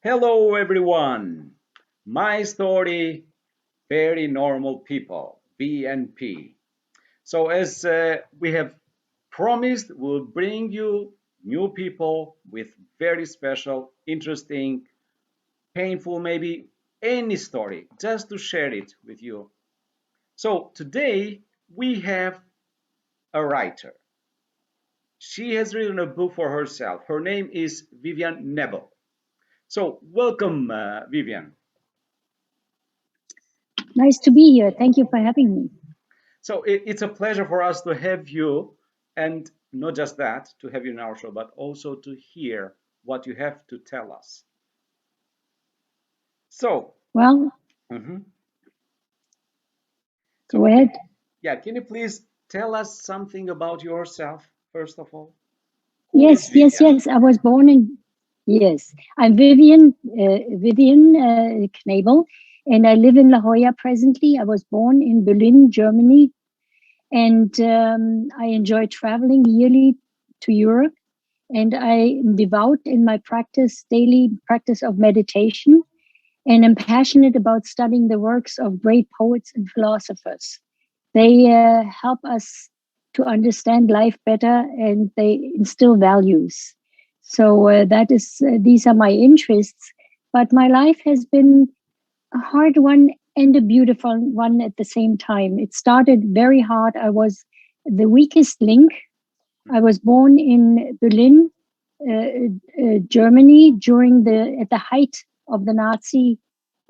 Hello, everyone. My story, very normal people, BNP. So, as we have promised, we'll bring you new people with very special, interesting, painful, maybe any story, just to share it with you. So, today we have a writer. She has written a book for herself. Her name is Vivian Neville. So, welcome, Vivian. Nice to be here. Thank you for having me. So it's a pleasure for us to have you, and not just that, to have you in our show, but also to hear what you have to tell us. So, Well, mhm. go so ahead. yeah, can you please tell us something about yourself, first of all? Who is Yes, yes, Vivian? yes. I was born in, yes, I'm Vivian Knebel, and I live in La Jolla presently. I was born in Berlin, Germany, and I enjoy traveling yearly to Europe. And I am devout in my daily practice of meditation, and am passionate about studying the works of great poets and philosophers. They help us to understand life better, and they instill values. So that is these are my interests. But my life has been a hard one and a beautiful one at the same time. It started very hard. I was the weakest link. I was born in Berlin, Germany, during the at the height of the Nazi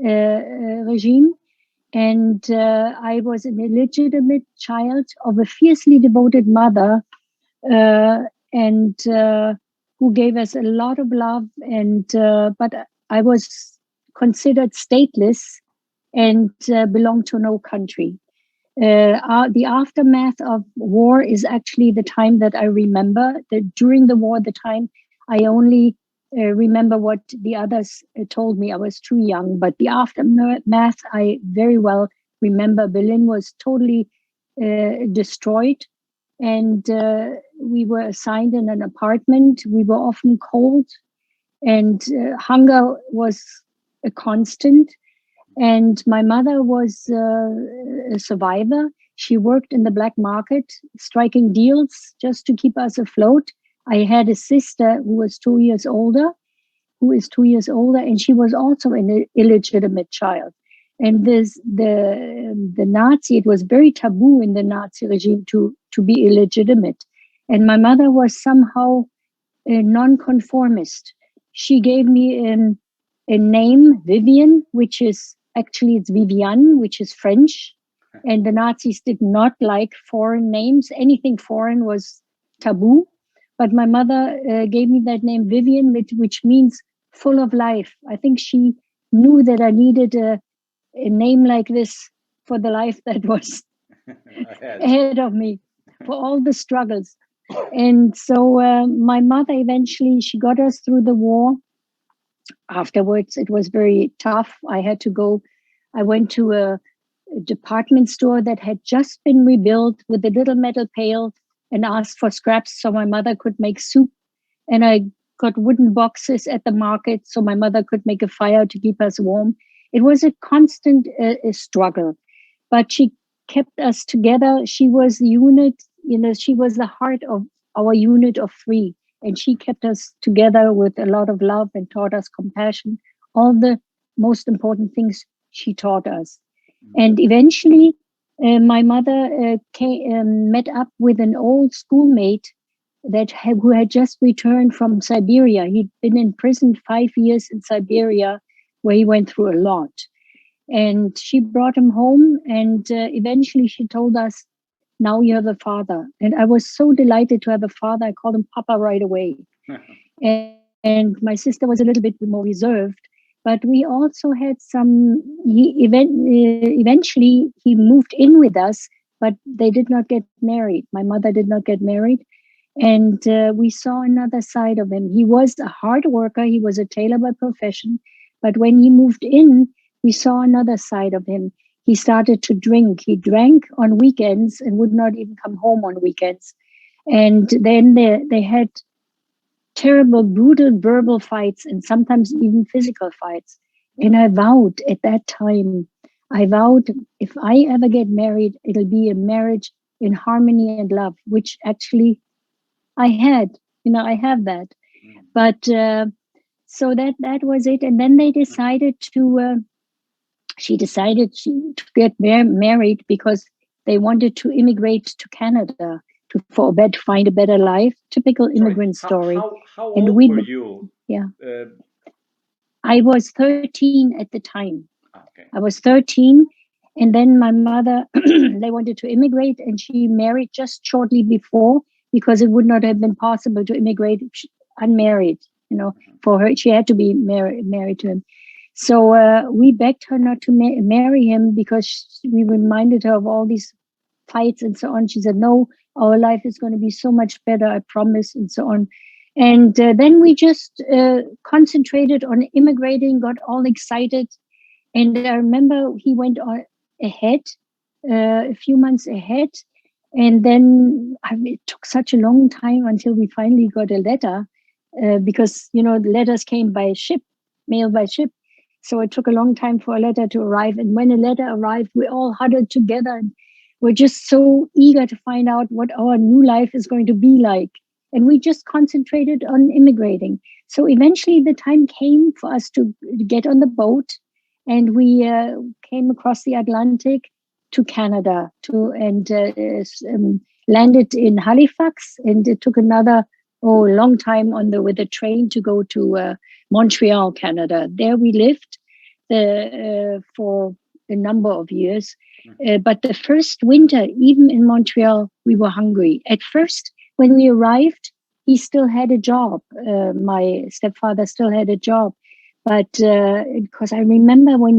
regime, and I was an illegitimate child of a fiercely devoted mother, uh, and who gave us a lot of love. And but I was considered stateless and belonged to no country. The aftermath of war is actually the time that I remember. During the war, the time I only remember what the others told me. I was too young, but the aftermath I very well remember. Berlin was totally destroyed, and we were assigned in an apartment. We were often cold, and hunger was a constant. And my mother was a survivor. She worked in the black market, striking deals just to keep us afloat. I had a sister who is 2 years older, and she was also an illegitimate child. And the Nazi, it was very taboo in the Nazi regime to be illegitimate. And my mother was somehow a nonconformist. She gave me a name, Vivian, which is actually it's Vivianne, which is French. And the Nazis did not like foreign names. Anything foreign was taboo. But my mother gave me that name, Vivian, which means full of life. I think she knew that I needed a name like this for the life that was Ahead. ahead of me, for all the struggles. And so my mother eventually, she got us through the war. Afterwards, it was very tough. I went to a department store that had just been rebuilt with a little metal pail and asked for scraps so my mother could make soup. And I got wooden boxes at the market so my mother could make a fire to keep us warm. It was a constant struggle, but she kept us together. She was the unit, she was the heart of our unit of three. And she kept us together with a lot of love and taught us compassion, all the most important things she taught us. And eventually, my mother met up with an old schoolmate who had just returned from Siberia. He'd been in prison 5 years in Siberia, where he went through a lot. And she brought him home, and eventually she told us, "Now you have a father." And I was so delighted to have a father. I called him Papa right away. And my sister was a little bit more reserved, but we also had eventually he moved in with us, but they did not get married. My mother did not get married. And we saw another side of him. He was a hard worker. He was a tailor by profession. But when he moved in, we saw another side of him. He started to drink. He drank on weekends and would not even come home on weekends. And then they had terrible, brutal verbal fights and sometimes even physical fights. And I vowed at that time, I vowed if I ever get married, it'll be a marriage in harmony and love, which actually I had. I have that. Mm. But so that was it. And then they decided to. She decided to get married because they wanted to immigrate to Canada to find a better life. Typical Sorry, immigrant story. how And old were you? yeah, Uh, I was 13 at the time. okay. I was 13. And then my mother, they wanted to immigrate, and she married just shortly before because it would not have been possible to immigrate unmarried. Mhm. For her, she had to be married to him. So we begged her not to marry him because we reminded her of all these fights and so on. She said, "No, our life is going to be so much better, I promise," and so on. And then we just concentrated on immigrating, got all excited. And I remember he went on ahead, a few months ahead. And then it took such a long time until we finally got a letter because, the letters came by ship, mail by ship. So it took a long time for a letter to arrive. And when a letter arrived, we all huddled together and we're just so eager to find out what our new life is going to be like. And we just concentrated on immigrating. So eventually the time came for us to get on the boat, and we came across the Atlantic to Canada and landed in Halifax. And it took another long time with the train to go to Montreal, Canada. There we lived for a number of years. But the first winter, even in Montreal, we were hungry. At first, when we arrived, he still had a job. My stepfather still had a job. But because I remember when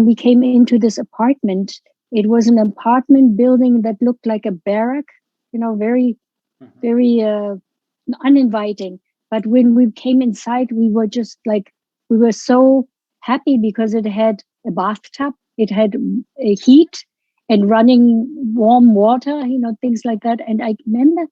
we came into this apartment, it was an apartment building that looked like a barrack, very, Mhm. very uninviting. But when we came inside, we were just like, we were so happy because it had a bathtub, it had a heat and running warm water, things like that. And I remember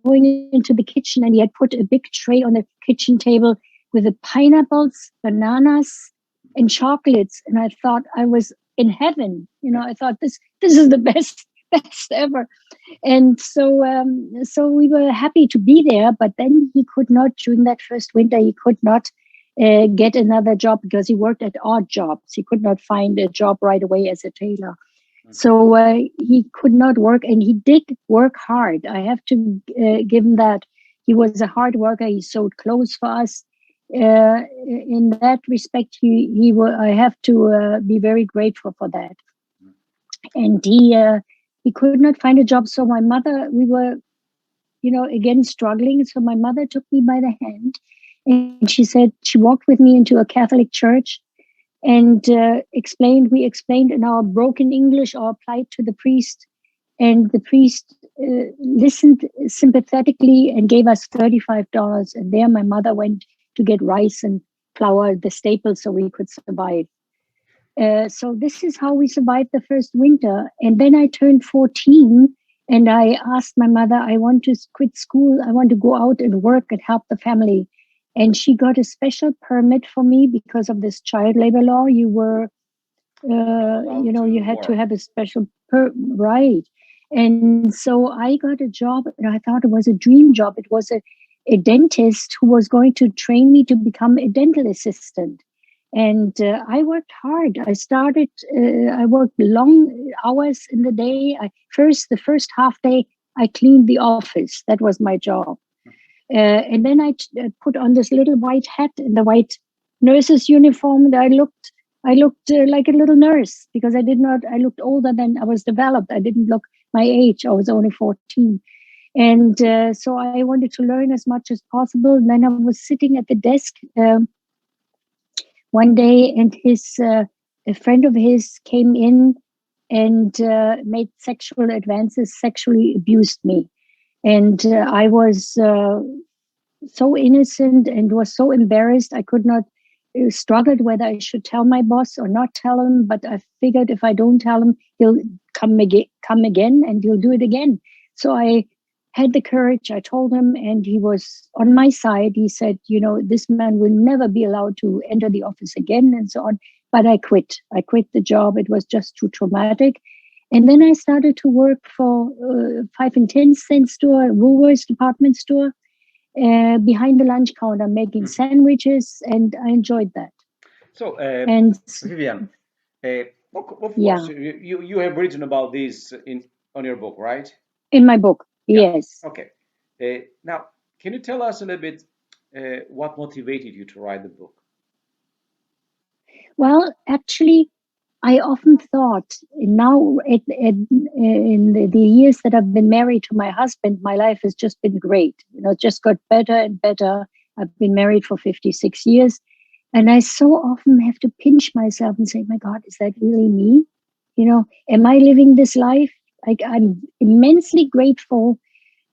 going into the kitchen, and he had put a big tray on the kitchen table with the pineapples, bananas, and chocolates. And I thought I was in heaven. I thought this is the best best ever. And so we were happy to be there. But then he could not, during that first winter, he could not get another job because he worked at odd jobs. He could not find a job right away as a tailor. So he could not work, and he did work hard. I have to give him that. He was a hard worker. He sewed clothes for us. In that respect, I have to be very grateful for that. And he could not find a job. So my mother, we were, again struggling. So my mother took me by the hand, and she said she walked with me into a Catholic church and we explained in our broken English our plight to the priest. And the priest listened sympathetically and gave us $35. And there my mother went to get rice and flour, the staples, so we could survive. So this is how we survived the first winter. And then I turned 14 and I asked my mother, I want to quit school. I want to go out and work and help the family. And she got a special permit for me because of this child labor law. You were, you had to have a special right. And so I got a job, and I thought it was a dream job. It was a dentist who was going to train me to become a dental assistant. And I worked hard. I worked long hours in the day. The first half day, I cleaned the office. That was my job. And then I put on this little white hat and the white nurse's uniform, and I looked like a little nurse because I looked older than I was developed. I didn't look my age. I was only 14. And so I wanted to learn as much as possible. And then I was sitting at the desk one day, and a friend of his came in and made sexual advances, sexually abused me. And I was so innocent and was so embarrassed. I could not, struggled whether I should tell my boss or not tell him. But I figured if I don't tell him, he'll come again and he'll do it again. So I had the courage. I told him, and he was on my side. He said, this man will never be allowed to enter the office again, and so on. But I quit. I quit the job. It was just too traumatic. And then I started to work for 5 and 10 cent store, Woolworths department store, behind the lunch counter, making sandwiches, and I enjoyed that. So, And Vivian, of yeah, course, you have written about this in on your book, right? in my book, Yeah. yes. Okay. Now, can you tell us a little bit what motivated you to write the book? Well, actually, I often thought now, in the years that I've been married to my husband, my life has just been great. It just got better and better. I've been married for 56 years. And I so often have to pinch myself and say, my God, is that really me? Am I living this life? I'm immensely grateful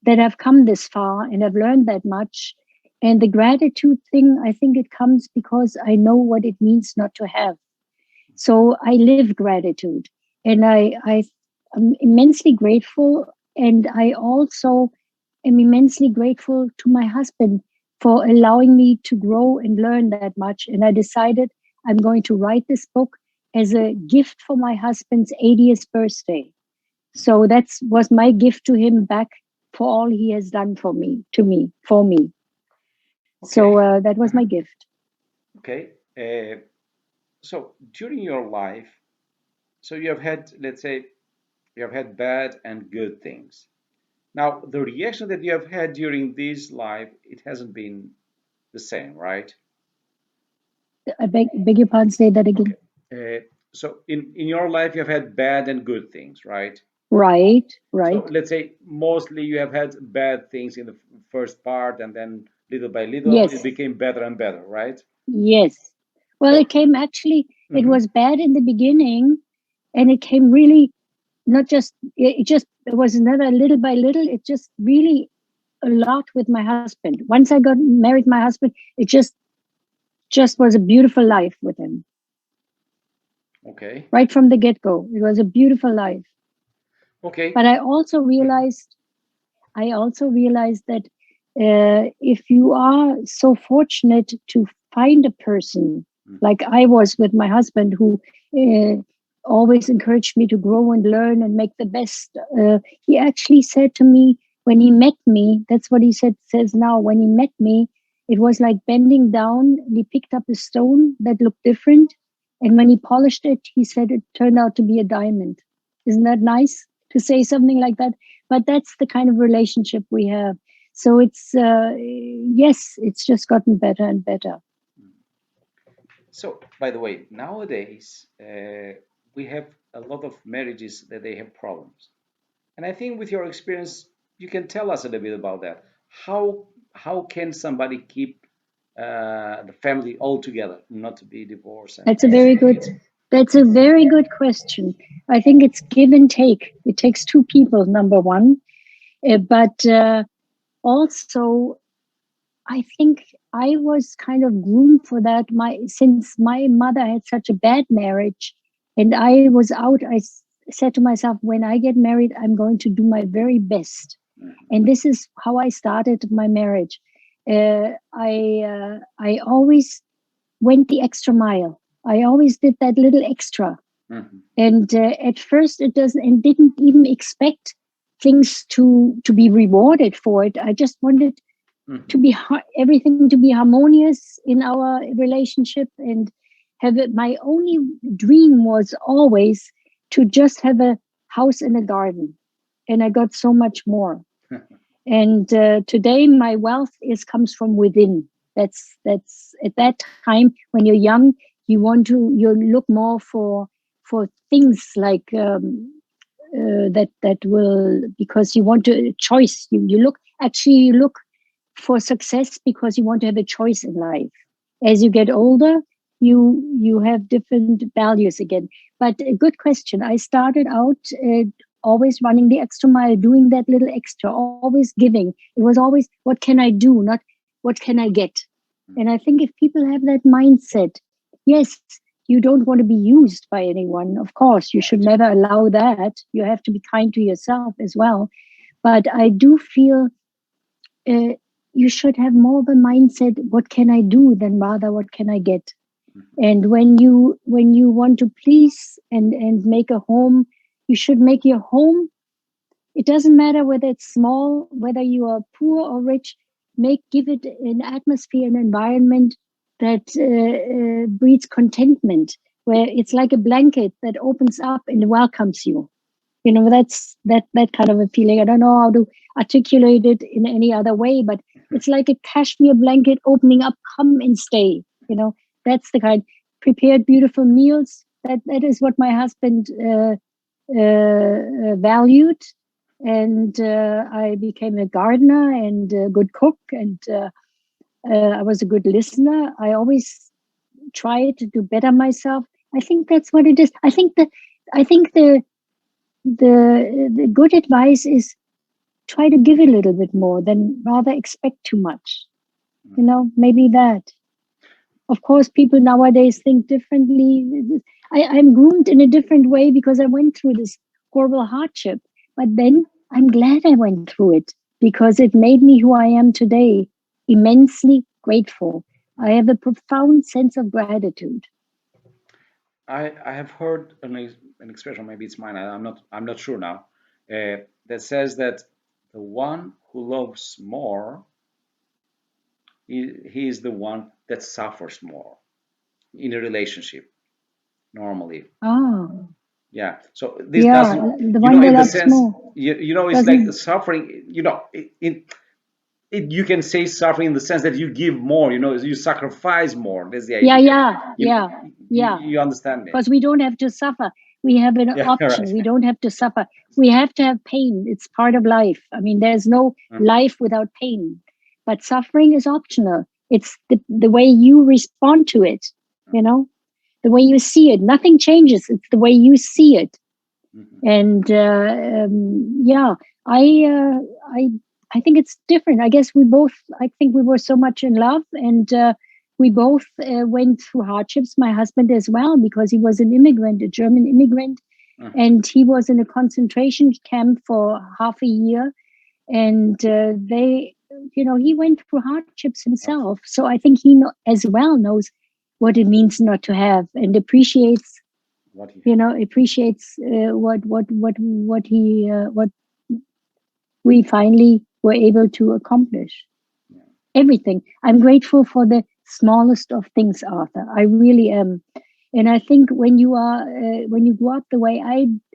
that I've come this far and I've learned that much. And the gratitude thing, I think it comes because I know what it means not to have. So I live gratitude, and I'm immensely grateful. And I also am immensely grateful to my husband for allowing me to grow and learn that much. And I decided I'm going to write this book as a gift for my husband's 80th birthday. So that was my gift to him back for all he has done for me, for me. Okay. So that was my gift. Okay. So during your life, so you have had, let's say, you have had bad and good things. Now, the reaction that you have had during this life, it hasn't been the same, right? I beg your pardon, say that again. Okay. So in your life, you have had bad and good things, right? Right, So right. let's say mostly you have had bad things in the first part, and then little by little it Yes, became better and better, right? yes. Well, So, it came actually, it mhm, was bad in the beginning, and it came really not just, it was another little by little, it just really a lot with my husband. Once I got married, my husband, it just was a beautiful life with him. okay, Right from the get-go. It was a beautiful life. okay, But I also realized that if you are so fortunate to find a person mhm, like I was with my husband, who uh, always encouraged me to grow and learn and make the best, he actually said to me when he met me, that's what he says now, when he met me, it was like bending down and he picked up a stone that looked different. And when he polished it, he said it turned out to be a diamond. Isn't that nice to say something like that? But that's the kind of relationship we have. So it's yes, it's just gotten better and better. mhm. So, by the way, nowadays we have a lot of marriages that they have problems, and I think with your experience, you can tell us a little bit about that. How can somebody keep the family all together, not to be divorced and That's a have very the good. kids? That's a very good question. I think it's give and take. It takes two people, number one, but also I think I was kind of groomed for that. Since my mother had such a bad marriage, and I was out, said to myself, when I get married, I'm going to do my very best. Mhm, And this is how I started my marriage. I always went the extra mile. I always did that little extra. mhm, And at first, it doesn't, and didn't even expect things to be rewarded for it. I just wanted to mhm, be everything to be harmonious in our relationship, and have it. My only dream was always to just have a house and a garden, and I got so much more. And today my wealth is comes from within. That's at that time when you're young, you look more for things like that will, because you want to choice. You look for success because you want to have a choice in life. As you get older, you have different values again. But a good question. I started out always running the extra mile, doing that little extra, always giving. It was always, what can I do, not what can I get. And I think if people have that mindset, yes, you don't want to be used by anyone. Of course, you should right. never allow that. You have to be kind to yourself as well. But I do feel you should have more of a mindset, what can I do, than rather what can I get. And when you want to please and make a home, you should make your home. It doesn't matter whether it's small, whether you are poor or rich. Give it an atmosphere, an environment that breeds contentment, where it's like a blanket that opens up and welcomes you. You know, that's that kind of a feeling. I don't know how to articulate it in any other way, but it's like a cashmere blanket opening up. Come and stay. You know, that's the kind. Prepared beautiful meals. That is what my husband valued, and I became a gardener and a good cook, and I was a good listener. I always tried to better myself. I think that's what it is. I think the good advice is try to give a little bit more than rather expect too much. You know, maybe that. Of course, people nowadays think differently. I'm groomed in a different way because I went through this horrible hardship. But then I'm glad I went through it because it made me who I am today, immensely grateful. I have a profound sense of gratitude. I have heard an expression, maybe it's mine, I'm not sure now, that says that the one who loves more, he is the one that suffers more in a relationship normally. Oh, Yeah. So this yeah, doesn't, the you one know, that in the loves sense, more it's like doesn't. the suffering, you can say suffering in the sense that you give more, you sacrifice more. That's the Yeah, idea. yeah, You, yeah, yeah. you understand me? Because we don't have to suffer. We have an Yeah, option. right. We don't have to suffer. We have to have pain. It's part of life. I mean, there's no life without pain. But suffering is optional. It's the way you respond to it, you know, the way you see it. Nothing changes. It's the way you see it. And yeah, I, uh, I, I think it's different. I guess I think we were so much in love, and we both went through hardships. My husband as well, because he was an immigrant, a German immigrant, and he was in a concentration camp for half a year. And he went through hardships himself. So I think he as well knows what it means not to have, and appreciates what we finally were able to accomplish. Everything. I'm grateful for the smallest of things, Arthur. I really am. And I think when you grow up the way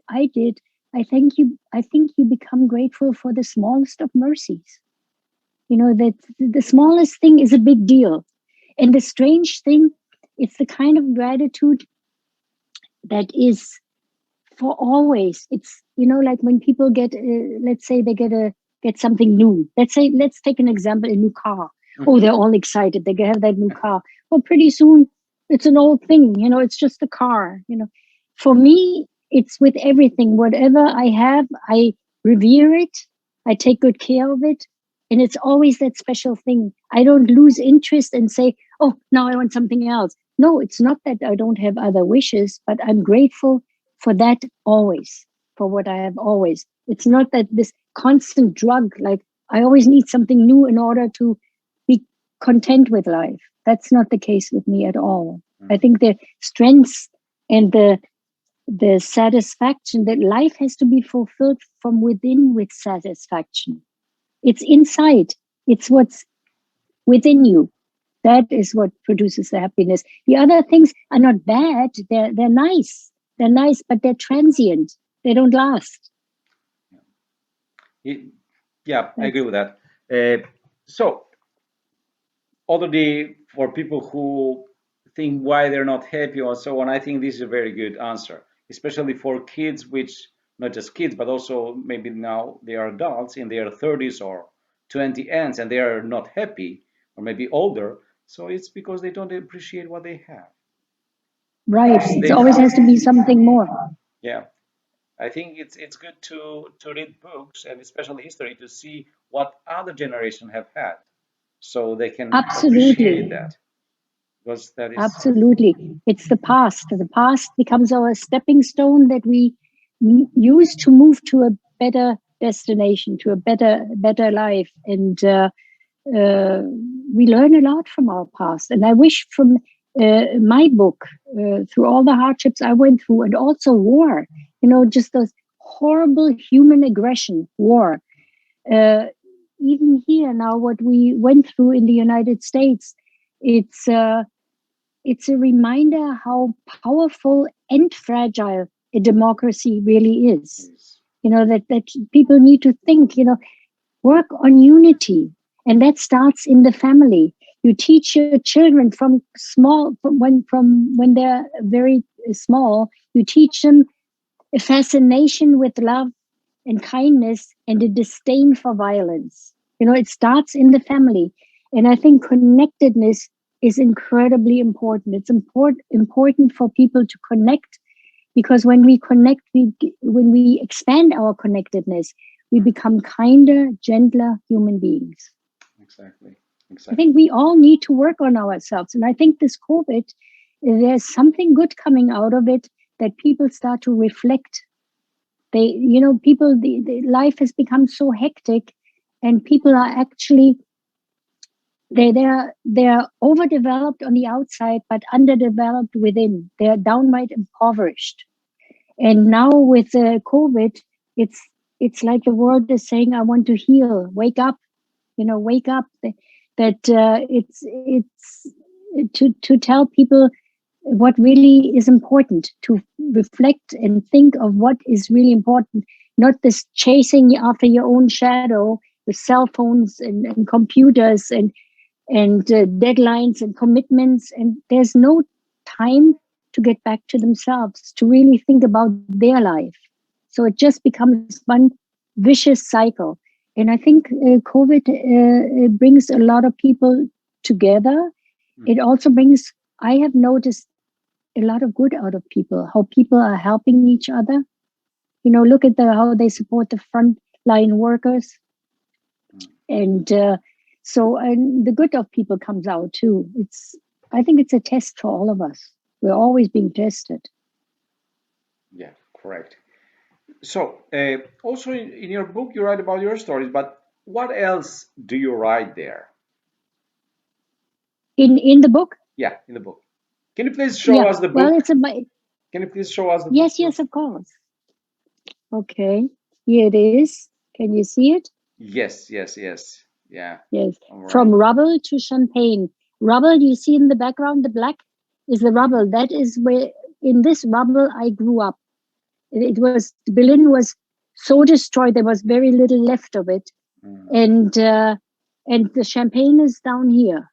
I did, I think you become grateful for the smallest of mercies. You know, that the smallest thing is a big deal. And the strange thing, it's the kind of gratitude that is for always. It's, like when people get, let's say they get something new. Let's take an example, a new car. Oh, they're all excited. They have that new car. Well, pretty soon it's an old thing. It's just a car. For me, it's with everything. Whatever I have, I revere it. I take good care of it. And it's always that special thing. I don't lose interest and say, oh, now I want something else. No, it's not that I don't have other wishes, but I'm grateful for that always, for what I have always. It's not that this constant drug, like I always need something new in order to be content with life. That's not the case with me at all. I think the strengths and the satisfaction that life has to be fulfilled from within with satisfaction. It's inside. It's what's within you. That is what produces the happiness. The other things are not bad. They're nice. They're nice, but they're transient. They don't last. Yeah, I agree with that. So, already for people who think why they're not happy or so on, I think this is a very good answer, especially for kids, which not just kids, but also maybe now they are adults in their 30s or 20 ends and they are not happy or maybe older. So it's because they don't appreciate what they have. Right. It They, always has to be something more. yeah, I think it's good to read books and especially history to see what other generation have had, so they can appreciate Absolutely. that because that is Absolutely. It's the past. The past becomes our stepping stone that we use to move to a better destination, to a better life. And we learn a lot from our past. And I wish from my book, through all the hardships I went through, and also war, just those horrible human aggression, war. Even here now, what we went through in the United States, it's a reminder how powerful and fragile a democracy really is. That people need to think, work on unity. And that starts in the family. You teach your children from when they're very small, you teach them a fascination with love and kindness and a disdain for violence. It starts in the family. And I think connectedness is incredibly important. It's important for people to connect, because when we connect, when we expand our connectedness, we become kinder, gentler human beings. Exactly. I think we all need to work on ourselves. And I think this COVID, there's something good coming out of it, that people start to reflect. The life has become so hectic, and people are actually, they're overdeveloped on the outside, but underdeveloped within. They're downright impoverished. And now with COVID, it's like the world is saying, I want to heal, wake up, wake up. That it's to tell people what really is important, to reflect and think of what is really important, not this chasing after your own shadow with cell phones and computers and deadlines and commitments. And there's no time to get back to themselves, to really think about their life. So it just becomes one vicious cycle. And I think COVID it brings a lot of people together. It also brings, I have noticed a lot of good out of people, how people are helping each other. Look at how they support the frontline workers. And and the good of people comes out too. I think it's a test for all of us. We're always being tested. Yeah, correct. So, also in your book, you write about your stories, but what else do you write there? In the book? Yeah, in the book. Can you please show us the book? Well, Can you please show us the book? Yes, of course. Okay, here it is. Can you see it? Yes. Yeah. Yes. Right. From Rubble to Champagne. Rubble, you see in the background, the black is the rubble. That is where, in this rubble, I grew up. Berlin was so destroyed, there was very little left of it. And the Champagne is down here.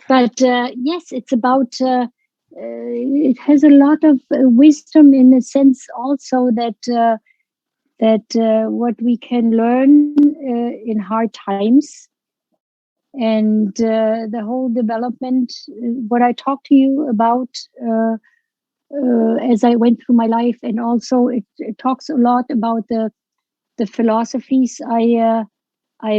But yes, it's about, it has a lot of wisdom, in a sense also that what we can learn in hard times, and the whole development, what I talked to you about as I went through my life. And also it talks a lot about the philosophies I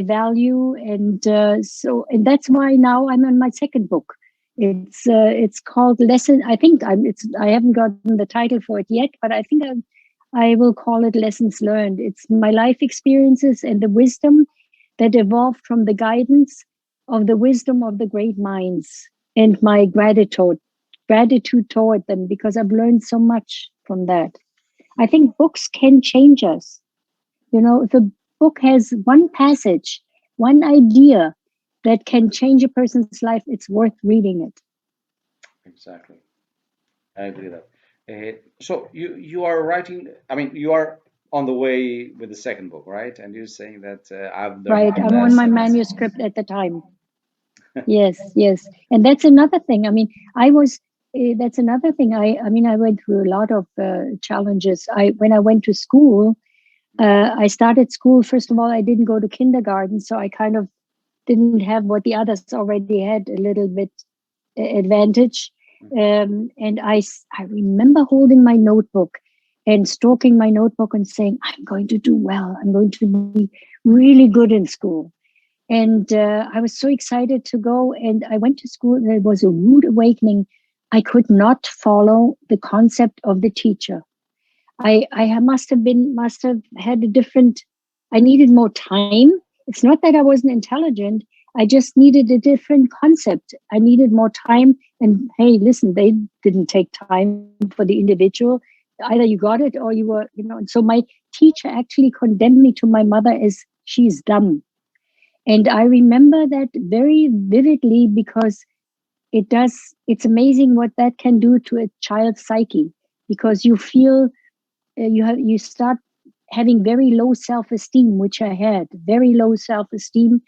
value. And and that's why now I'm on my second book. It's called Lesson. I think I haven't gotten the title for it yet, but I think I will call it Lessons Learned. It's my life experiences and the wisdom that evolved from the guidance of the wisdom of the great minds, and my gratitude toward them, because I've learned so much from that. I think books can change us. If a book has one passage, one idea that can change a person's life, it's worth reading it. Exactly. I agree with that. So you are writing, I mean, you are on the way with the second book, right? And you're saying that I've done right. I'm on my manuscript at the time. Yes. And that's another thing. I mean, that's another thing. I mean, I went through a lot of challenges. When I went to school, I started school. First of all, I didn't go to kindergarten, so I kind of didn't have what the others already had, a little bit advantage. And I remember holding my notebook and stroking my notebook and saying, I'm going to do well. I'm going to be really good in school. And I was so excited to go. And I went to school, and it was a rude awakening. I could not follow the concept of the teacher. I must have had a different. I needed more time. It's not that I wasn't intelligent. I just needed a different concept. I needed more time. And hey, listen, they didn't take time for the individual. Either you got it or you were, And so my teacher actually condemned me to my mother as she's dumb. And I remember that very vividly because it's amazing what that can do to a child's psyche, because you feel you start having very low self-esteem, which I had very low self-esteem.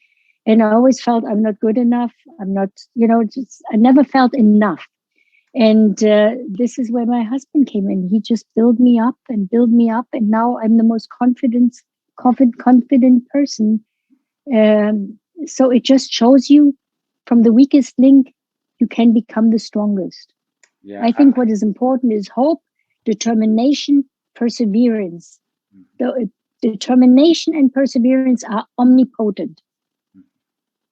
And I always felt I'm not good enough. I'm not, I never felt enough. And this is where my husband came in. He just built me up and built me up. And now I'm the most confident person. So it just shows you from the weakest link, you can become the strongest. Yeah, I think what is important is hope, determination, perseverance. The determination and perseverance are omnipotent.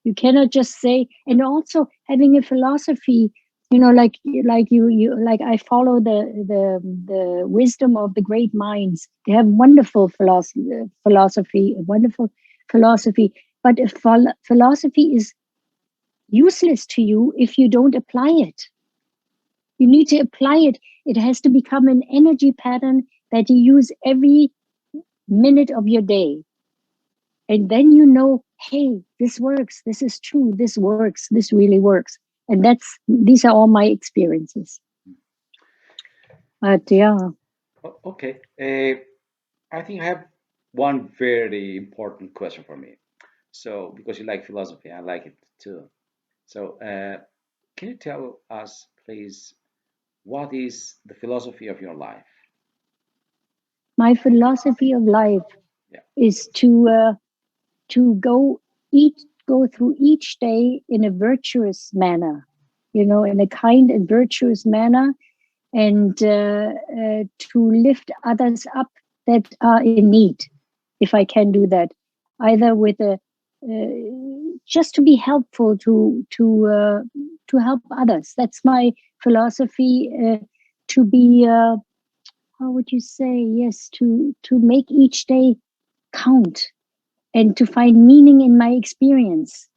You cannot just say, and also having a philosophy, like I follow the wisdom of the great minds. They have wonderful philosophy, a wonderful philosophy. But if philosophy is useless to you if you don't apply it. You need to apply it. It has to become an energy pattern that you use every minute of your day. And then hey, this works. This is true. This works. This really works. And these are all my experiences. But yeah. Okay. I think I have one very important question for me. So, because you like philosophy, I like it too. So, can you tell us, please, what is the philosophy of your life? My philosophy of life Yeah. is to go through each day in a virtuous manner, in a kind and virtuous manner, and to lift others up that are in need, if I can do that, either with just to be helpful to help others. That's my philosophy. To be how would you say? Yes, to make each day count and to find meaning in my experience,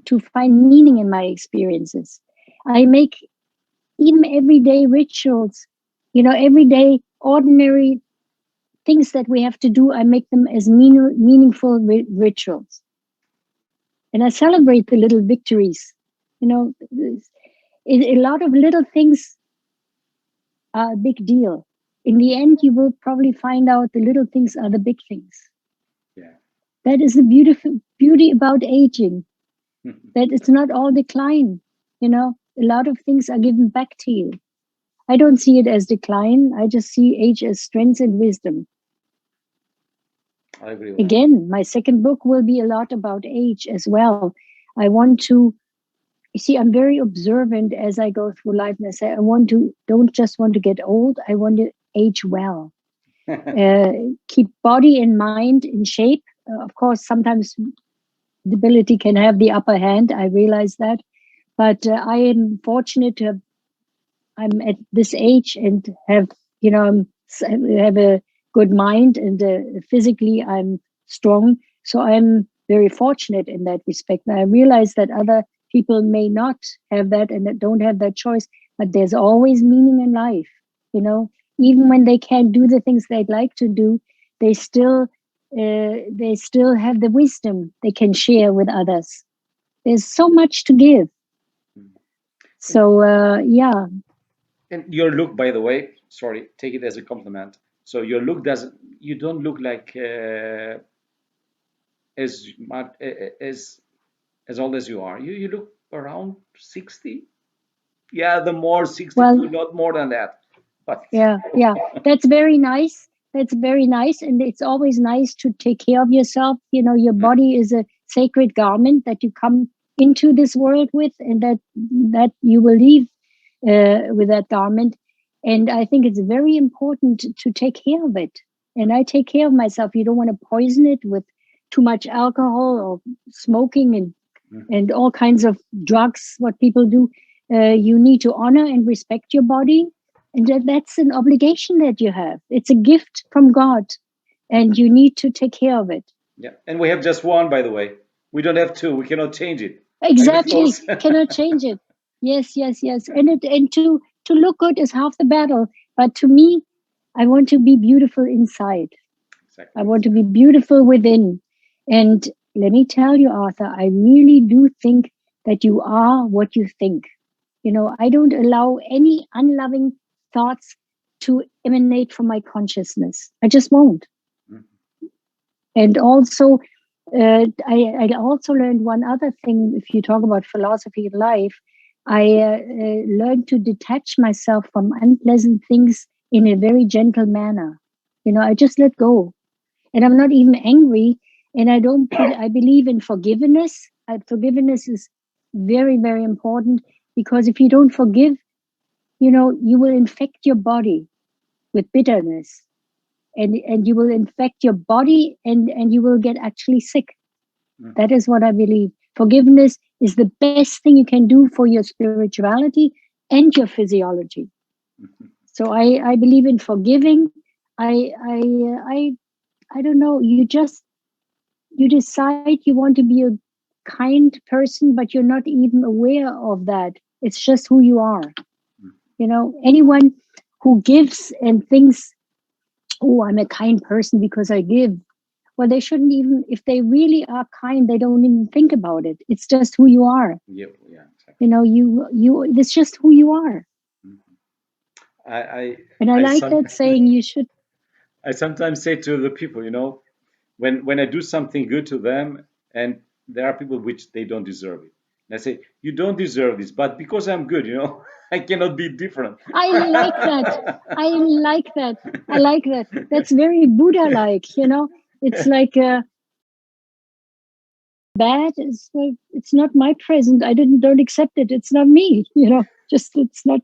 to find meaning in my experiences. I make even everyday rituals, everyday ordinary things that we have to do. I make them as meaningful rituals. And I celebrate the little victories. A lot of little things are a big deal. In the end, you will probably find out the little things are the big things. Yeah. That is the beauty about aging. That it's not all decline. A lot of things are given back to you. I don't see it as decline. I just see age as strength and wisdom. I agree with that. Again, my second book will be a lot about age as well. I want to, you see, I'm very observant as I go through life, and I say, don't just want to get old. I want to age well. Keep body and mind in shape. Of course, sometimes debility can have the upper hand. I realize that. But I am fortunate to I'm at this age and have a good mind, and physically I'm strong. So I'm very fortunate in that respect. And I realize that other people may not have that and that don't have that choice, but there's always meaning in life. Even when they can't do the things they'd like to do, they still have the wisdom they can share with others. There's so much to give. So yeah. And your look, by the way, sorry, take it as a compliment. So your look doesn't, you don't look like as much as old as you are. You look around 60. Yeah, the more 62, Well, not more than that. But yeah, that's very nice. That's very nice. And it's always nice to take care of yourself. Your body is a sacred garment that you come into this world with, and that you will leave with that garment. And I think it's very important to take care of it. And I take care of myself. You don't want to poison it with too much alcohol or smoking and all kinds of drugs, what people do. You need to honor and respect your body, And that's an obligation that you have. It's a gift from God, and you need to take care of it. Yeah, and we have just one, by the way. We don't have two. We cannot change it. Exactly, cannot change it. Yes, yes, yes. And to look good is half the battle. But to me, I want to be beautiful inside. Exactly. I want to be beautiful within. And let me tell you, Arthur, I really do think that you are what you think. You know, I don't allow any unloving thoughts to emanate from my consciousness. I just won't. Mm-hmm. And also, I also learned one other thing. If you talk about philosophy of life, I learned to detach myself from unpleasant things in a very gentle manner. You know, I just let go, and I'm not even angry. And I don't. I believe in forgiveness. Forgiveness is very, very important, because if you don't forgive, you know, you will infect your body with bitterness, and you will infect your body, and you will get actually sick. That is what I believe. Forgiveness is the best thing you can do for your spirituality and your physiology. So I believe in forgiving. I don't know. You decide you want to be a kind person, but you're not even aware of that. It's just who you are. You know, anyone who gives and thinks, oh, I'm a kind person because I give. Well, they shouldn't even, if they really are kind, they don't even think about it. It's just who you are. Yeah, yeah, exactly. You know, it's just who you are. And I like that saying, you should. I sometimes say to the people, you know, when I do something good to them, and there are people which they don't deserve it. And I say, you don't deserve this, but because I'm good, you know, I cannot be different. I like that. I like that. I like that. That's very Buddha-like, you know. It's like bad. It's like, it's not my present. I don't accept it. It's not me, you know. Just it's not.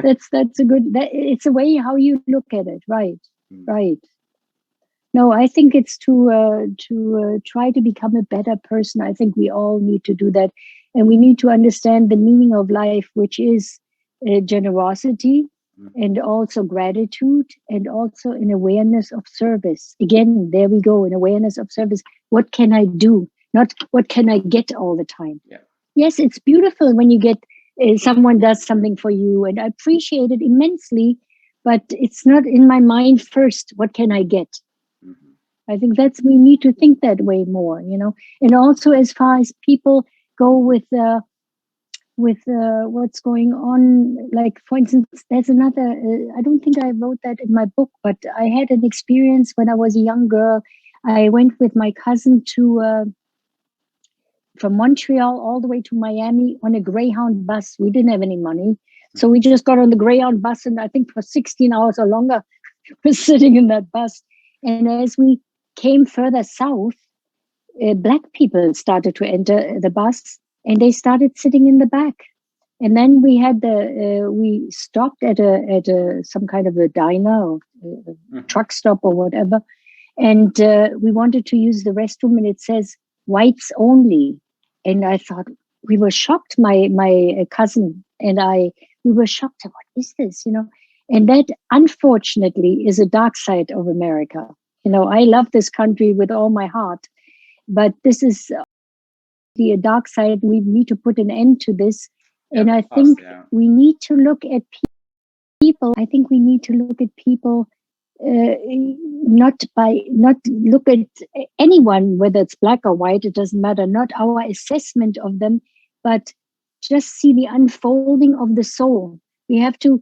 That's a good. It's a way how you look at it. Right. Right. No, I think it's to try to become a better person. I think we all need to do that, and we need to understand the meaning of life, which is generosity, and also gratitude, and also an awareness of service. Again, there we go, an awareness of service. What can I do? Not what can I get all the time. Yeah. Yes, it's beautiful when you get someone does something for you, and I appreciate it immensely. But it's not in my mind first. What can I get? I think we need to think that way more, you know. And also, as far as people go with what's going on, like for instance, there's another. I don't think I wrote that in my book, but I had an experience when I was a young girl. I went with my cousin to from Montreal all the way to Miami on a Greyhound bus. We didn't have any money, so we just got on the Greyhound bus, and I think for 16 hours or longer, we're sitting in that bus. And as we came further south, black people started to enter the bus, and they started sitting in the back. And then we had we stopped at a some kind of a diner or truck stop or whatever, and we wanted to use the restroom, and it says whites only. And I thought, we were shocked, my cousin and I, we were shocked. What is this, you know? And that, unfortunately, is a dark side of America. You know, I love this country with all my heart, but this is a dark side. We need to put an end to this. Yeah, and I think we need to look at people. I think we need to look at people not look at anyone, whether it's black or white, it doesn't matter, not our assessment of them, but just see the unfolding of the soul. We have to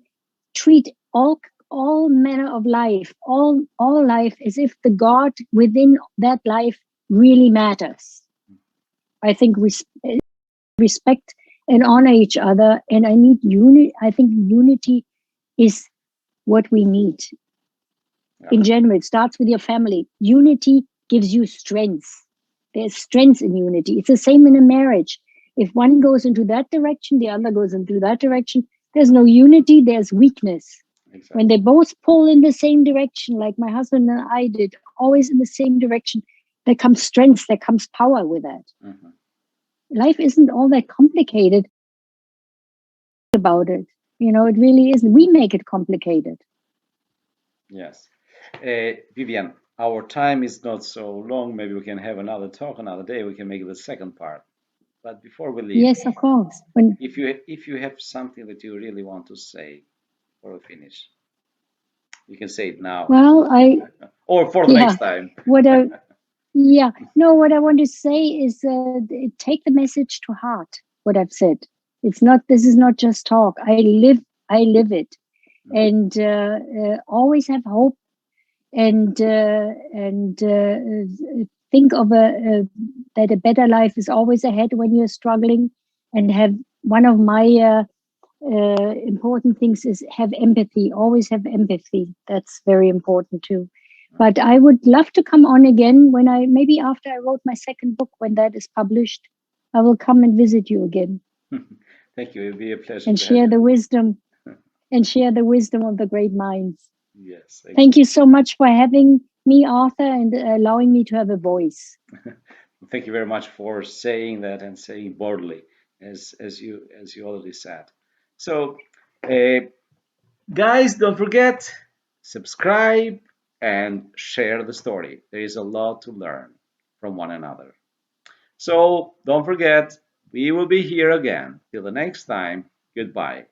treat all manner of life, all life, as if the God within that life really matters. I think we respect and honor each other, and I think unity is what we need. In general, it starts with your family. Unity gives you strength. There's strength in unity. It's the same in a marriage. If one goes into that direction, the other goes into that direction, there's no unity, there's weakness. Exactly. When they both pull in the same direction, like my husband and I did, always in the same direction, there comes strength, there comes power with that. Life isn't all that complicated about it. It really isn't. We make it complicated. Yes. Vivian, our time is not so long. Maybe we can have another talk another day. We can make it the second part. But before we leave, Yes, of course. When if you have something that you really want to say before we finish, you can say it now well, I or for the yeah, next time. what I yeah, no, what I want to say is take the message to heart. What I've said. It's not. This is not just talk. I live it, Mhm. and always have hope and think of a that a better life is always ahead when you're struggling, and have one of my important things is have empathy. Always have empathy. That's very important too. But I would love to come on again when I maybe after I wrote my second book, when that is published, I will come and visit you again Thank you. It'll be a pleasure and to have share you. the wisdom of the great minds. Yes, Thank excellent. you so much for having me, Arthur, and allowing me to have a voice. Thank you very much for saying that and saying boldly, as you already said. So, uh, guys, don't forget subscribe and share the story. There is a lot to learn from one another. So don't forget, we will be here again. Till the next time, goodbye.